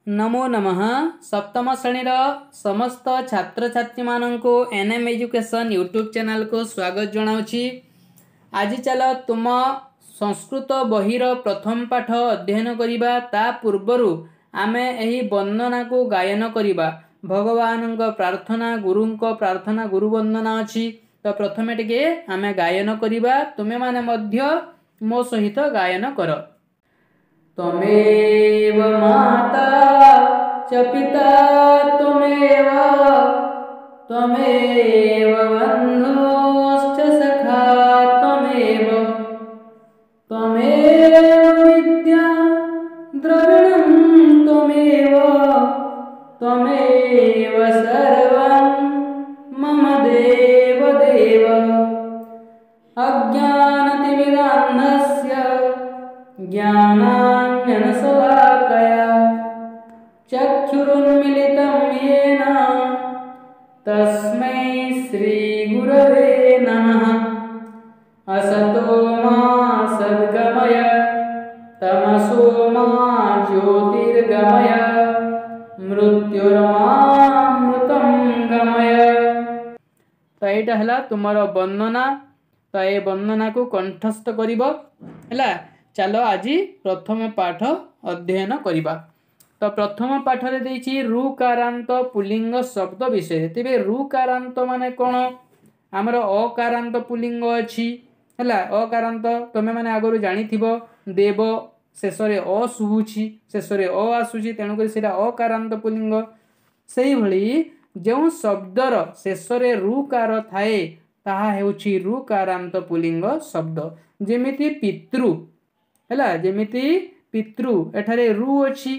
नमो नमः। सप्तम श्रेणीर समस्त छात्र छात्री मानक एनएम एजुकेशन यूट्यूब चैनल को स्वागत जनाऊँगी। आज चल तुम संस्कृत बहिर प्रथम पाठ अध्ययन करिबा। ता पूर्वरु आमे एही वंदना को गायन करिबा। भगवान प्रार्थना गुरु वंदना अछि। तो प्रथमे टिके आमे गायन करिबा। तुमे माने मध्य मो सहित गायन कर। त्वमेव माता च पिता त्वमेव बन्धुश्च सखा त्वमेव विद्या द्रविणं त्वमेव सर्वं मम देव अज्ञानतिमिरान्धस्य ज्ञानाञ्जनशलाकया चक्षुरुन्मीलितं येन तस्मै श्रीगुरवे नमः। असतो मा सद्गमय तमसो मा ज्योतिर्गमय मृत्युर्मामृतं गमय। तो यहाँ है तुमर वंदना। तो ये वंदना को कंठस्थ करिबो हैला। चलो आज प्रथम पाठ अध्ययन करिबा। तो प्रथम पाठ रे देछि रुकारांत पुल्लिंग शब्द विषय। तेबे रुकारांत माने कोन? हमर अकारांत पुल्लिंग अछि हैला। अकारांत तमे माने आगरु जानिथिबो देव शेषरे अ सुबुछि, शेषरे अ आसुछि, तेणु करी सेटा अकारांत पुल्लिंग। सेही भली जो शब्दर शेषरे रुकार थाए ताहा हेउछि रुकारांत पुल्लिंग शब्द। जेमिति पितृ हैला, जेमिति पितृ एठारे रु अछि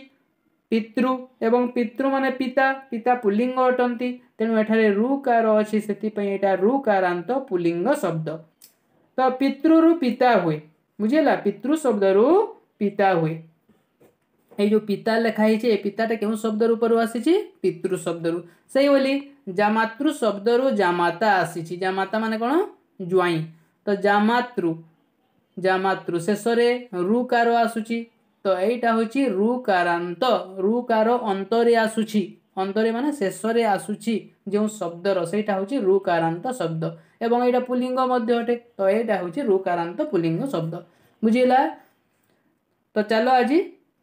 पितृ एवं पितृ माने पिता, पिता पुल्लिंग अटंती, तेणु एठारे रुकार अछि, सेति पई एटा रुकारांत पुल्लिंग शब्द। तो पितृ रु पिता हुए, बुझिला, पितृ शब्द रु पिता हुए। ए जो पिता लिखा हिचे ए पिताटा केउ शब्द रु पर आसीछि? पितृ शब्द रु। सेही बोली जामातृ शब्द रु जामाता आसीछि। जामाता माने कोन? ज्वाई। तो जामातृ शेषरे रुकार आसुछि। तो एटा होछि रुकारांत। रुकार अंतरे आसुछि, अंतरे माने शेषरे आसुछि जो शब्दर सेटा होछि रुकारांत शब्द। एवं एटा पुल्लिंग मध्ये अटे। तो एटा होछि रुकारांत पुल्लिंग शब्द, बुझिला। तो चलो आज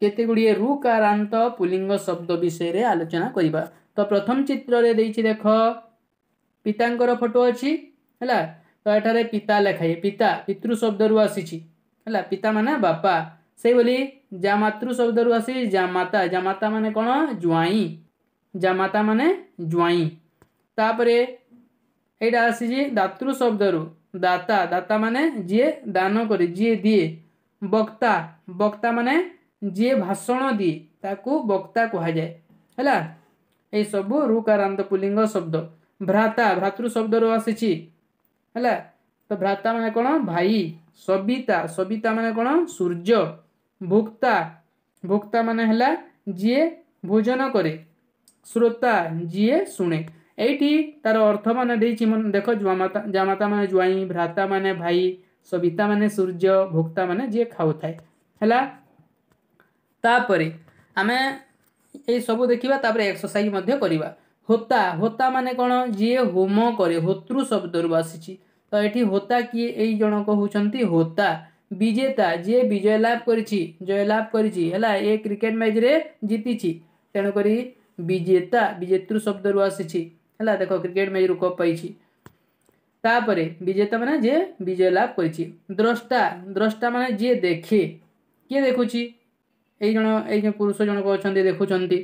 केते गुडिये रुकारांत पुल्लिंग शब्द विषय रे आलोचना करिबा। तो प्रथम चित्र रे देछि देख पितांकर फोटो अछि हैला। तो एठारे पिता लेखाय, पिता पितृ शब्द रु आसीछि हैला। पिता माने बापा। सेही बोली जामातृ शब्द रु आसी जामाता। जामाता माने कोन? ज्वाई। जामाता माने ज्वाई। तापरे एटा आसीछि दातृ शब्द रु दाता। दाता माने जे दान करे, जे दिए। वक्ता, वक्ता माने जे भाषण दिए ताकू वक्ता कहा जाय हैला। ए सब रुकारांत पुल्लिंग शब्द। भ्राता, भ्रातृ शब्द रु आसीछि हैला। तो भ्राता माने कोन? भाई। सविता, सविता माने कोन? सूर्य। भुक्ता, भुक्ता माने हैला जे भोजन करे। श्रोता, जे सुने। एठी तार अर्थ माने देछि मन देखो। जामाता माने ज्वाई, भ्राता माने भाई, सविता माने सूर्य, भुक्ता माने जे खाउ थाए हैला। तापरे आमे ए सब देखिबा। तापरे एक्सरसाइज मध्ये करिबा। होता, होता माने कोन? जे होम करे। होतृ शब्द रु आसीछि। तो एठी होता किए? एई जनक होचंती होता। विजेता, जे विजय लाभ करिछि, जय लाभ करिछि हैला। ए क्रिकेट मैच रे जीतिछि, तेणु करी विजेता विजेतृ शब्द रु आसीछि हैला। देखो क्रिकेट मैच रु कप पाइछि। तापरे विजेता माने जे विजय लाभ करिछि। द्रष्टा, द्रष्टा माने जे देखे। के देखुछि? एई जन पुरुष जनक अछंती, देखुछंती।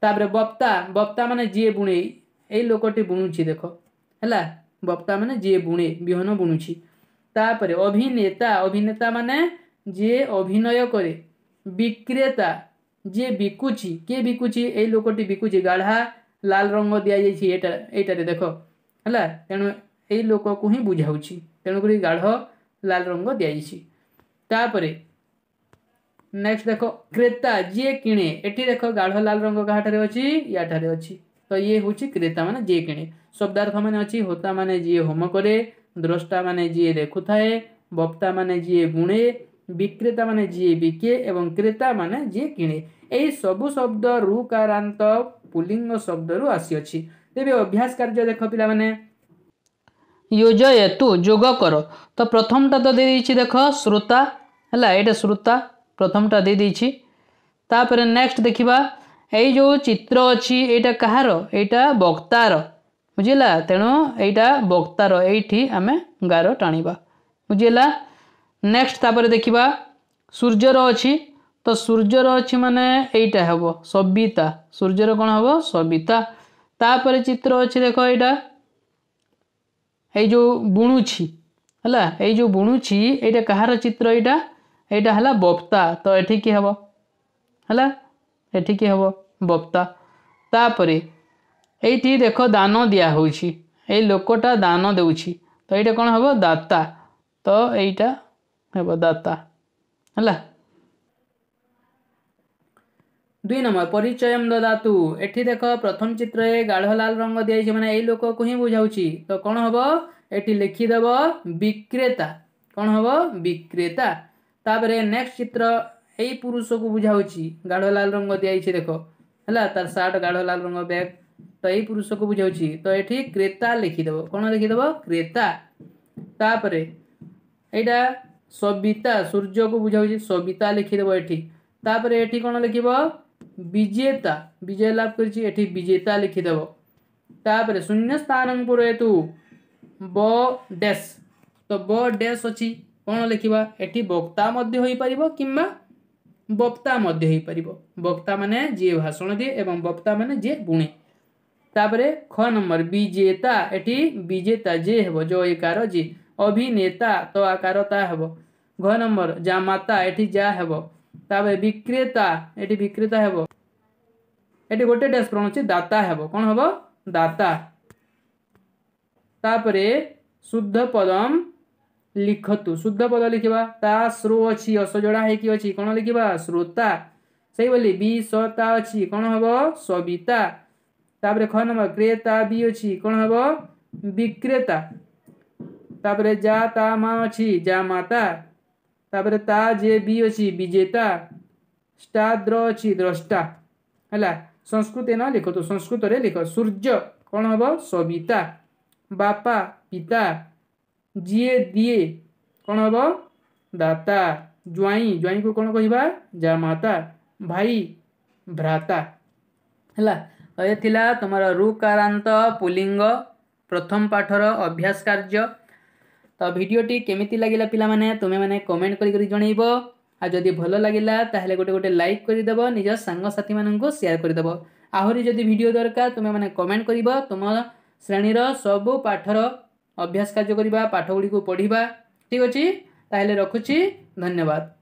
तापरे वक्ता, वक्ता माने जे बुणे। एई लोकटी बुणुछि देखो हैला। वक्ता माने जे बुणे, बिहन बुणुछि। तापरे अभिनेता, अभिनेता माने जे अभिनय करे। विक्रेता, जे बिकुछि। के बिकुछि? एई लोकटी बिकुछि। गाढ़ा लाल रंग दिया जाइछि एटा रे देखो हैला। तेणु एई लोक को ही बुझाउछि, तेणु करी गाढ़ लाल रंग दिया जाइछि। तापरे नेक्स्ट देखो क्रेता, जे किणे। एठी देखो गाढ़ लाल रंग काहाठारे अछि? याठारे अछि। तो ये होछि क्रेता माने जे किणे। शब्दार्थ माने अछि होता माने जे होम करे, द्रष्टा माने जे देखु थाए, वक्ता माने जे बुणे, विक्रेता माने जी बिके एवं क्रेता माने जी किणे एही सबु शब्द ऋकारांत पुल्लिंग शब्द रु आसी अछि। तेबे अभ्यास कार्य देख पिला माने योजयतु जोग कर तो प्रथमटा तो दे दैछि देख श्रोता हला एटा श्रोता प्रथमटा दे दैछि तापर नेक्स्ट देखिबा एई जो चित्र अछि एटा कहार एटा वक्तार बुझिला तेणु एटा वक्तार एठी आमे गार टाणीबा बुझिला। नेक्स्ट तापर देखिबा सूर्यर अछि तो सूर्यर अछि माने एटा हबो सविता सूर्यर कोन हबो सविता तापर चित्र अछि देखो एटा एई जो बुणुछि हला एई जो बुणुछि एटा कहार चित्र एटा हला बप्ता तो एठी की हबो हला एठी की हबो बप्ता तापरे एठी देखो दान दिया होछि एई लोकटा दान देउछि तो एटा कोन हबो दाता तो एटा हबो दाता हला। 2 नंबर परिचय ददातु एठी देखो प्रथम चित्र ए गाढ़ लाल रंग दिया छै माने एई लोक को ही बुझाउछि तो कोन हबो एठी लिखि देबो विक्रेता कोन हबो विक्रेता तापरे नेक्स्ट चित्र एई पुरुष को बुझाउछि गाढ़ लाल रंग दिया छै देखो हला तार शर्ट गाढ़ लाल रंग बैग तो एई पुरुष को बुझाउछि तो एठी क्रेता लिखि देबो कोन लिखि देबो क्रेता तापरे एटा सविता सूर्य को बुझाउछि सविता लिखि देबो एठी तापरे एठी कोन लिखिबो विजेता विजय लाभ करछि एठी विजेता लिखि देबो तापरे शून्य स्थानं पुरेतु ब डैश तो ब डैश अछि कोन लिखिबा एठी वक्ता मध्य होई परिबो किंबा वक्ता मध्य होई परिबो वक्ता माने जे भाषण दे एवं वक्ता माने जे बुणे तापरे ख नंबर विजेता एठी विजेता जे हेबो जो एकार जे अभिनेता तो आकार ता हेबो घ नंबर जामाता एठी जा हेबो ताबे विक्रेता एठी विक्रेता हेबो एठी गोटे डैश प्रणछि दाता हेबो कोन हेबो दाता तापरे शुद्ध पदम लिखतु शुद्ध पद लिखिबा ता श्रो अछि असजोड़ा है कि अछि कोन लिखिबा श्रोता सही बोली बी सता अछि कोन हेबो सविता तापरे ख नंबर क्रेता बी अछि कोन हेबो विक्रेता तापरे जाता मा अछि जामाता तापरे ता जे बी अछि विजेता स्टाद्र अछि द्रष्टा हला संस्कृत न लिखो तो संस्कृत रे लिखो सूर्य कोन हबो सविता बापा पिता जिए दिए कोन हबो दाता ज्वाई ज्वाई को कोन कहिबा जामाता भाई भ्राता हला ए थिला तमरा ऋकारांत पुल्लिंग प्रथम पाठर अभ्यास कार्य तो वीडियोटी केमिति लागिला पिला माने तुमे माने कमेंट करी जणैबो आ जदि भलो लागिला ताहले गोटे लाइक करि देबो निज संग साथी मानन को शेयर करि देबो आहुरी जदि वीडियो दरकार तुमे माने कमेंट करिबो तुम श्रेणी रो सब पाठर अभ्यास कार्य करिबा पाठ गुडी को पढिबा ठीक अछि ताहले रखुछि धन्यवाद।